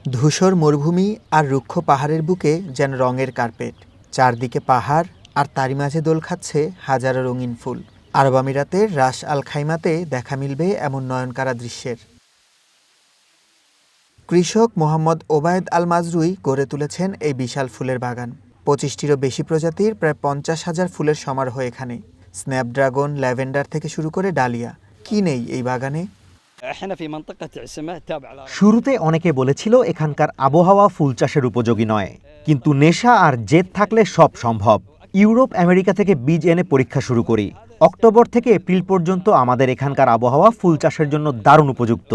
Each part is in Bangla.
ধূসর মরুভূমি আর রুক্ষ পাহাড়ের বুকে যেন রঙের কার্পেট। চারদিকে পাহাড় আর তারই মাঝে দোল খাচ্ছে হাজারো রঙিন ফুল। আরব আমিরাতের রাস আল খাইমাতে দেখা মিলবে এমন নয়নকাড়া দৃশ্যের। কৃষক মোহাম্মদ ওবায়দ আল মাজরুই গড়ে তুলেছেন এই বিশাল ফুলের বাগান। ২৫টিরও বেশি প্রজাতির প্রায় ৫০,০০০ ফুলের সমারোহ এখানে। স্ন্যাপড্রাগন, ল্যাভেন্ডার থেকে শুরু করে ডালিয়া, কি নেই এই বাগানে। শুরুতে অনেকে বলেছিল এখানকার আবহাওয়া ফুল চাষের উপযোগী নয়, কিন্তু নেশা আর জেদ থাকলে সব সম্ভব। ইউরোপ আমেরিকা থেকে বীজ এনে পরীক্ষা শুরু করি। অক্টোবর থেকে এপ্রিল পর্যন্ত আমাদের এখানকার আবহাওয়া ফুল চাষের জন্য দারুণ উপযুক্ত।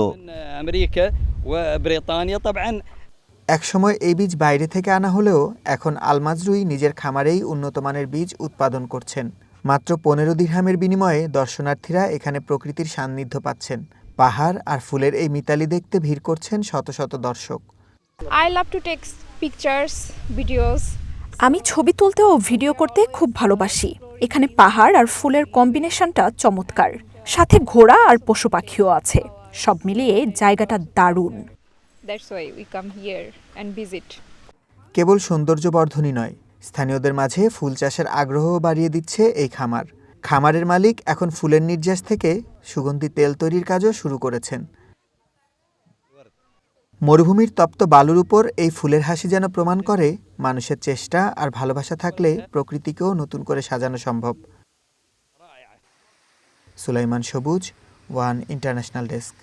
একসময় এই বীজ বাইরে থেকে আনা হলেও এখন আল মাজরুই নিজের খামারেই উন্নত মানের বীজ উৎপাদন করছেন। মাত্র ১৫ দিরহামের বিনিময়ে দর্শনার্থীরা এখানে প্রকৃতির সান্নিধ্য পাচ্ছেন। পাহাড় আর ফুলের এই মিতালি দেখতে ভিড় করছেন শত শত দর্শক। I love to take pictures, videos. আমি ছবি তুলতে ও ভিডিও করতে খুব ভালোবাসি। এখানে পাহাড় আর ফুলের কম্বিনেশনটা চমৎকার, সাথে ঘোড়া আর পশু পাখিও আছে। সব মিলিয়ে জায়গাটা দারুণ। That's why we come here and visit. কেবল সৌন্দর্য বর্ধনই নয়, স্থানীয়দের মাঝে ফুল চাষের আগ্রহ বাড়িয়ে দিচ্ছে এই খামার। খামারের মালিক এখন ফুলের নির্যাস থেকে সুগন্ধি তেল তৈরির কাজও শুরু করেছেন। মরুভূমির তপ্ত বালুর উপর এই ফুলের হাসি যেন প্রমাণ করে মানুষের চেষ্টা আর ভালোবাসা থাকলে প্রকৃতিকেও নতুন করে সাজানো সম্ভব। সুলাইমান সবুজ, ওয়ান ইন্টারন্যাশনাল ডেস্ক।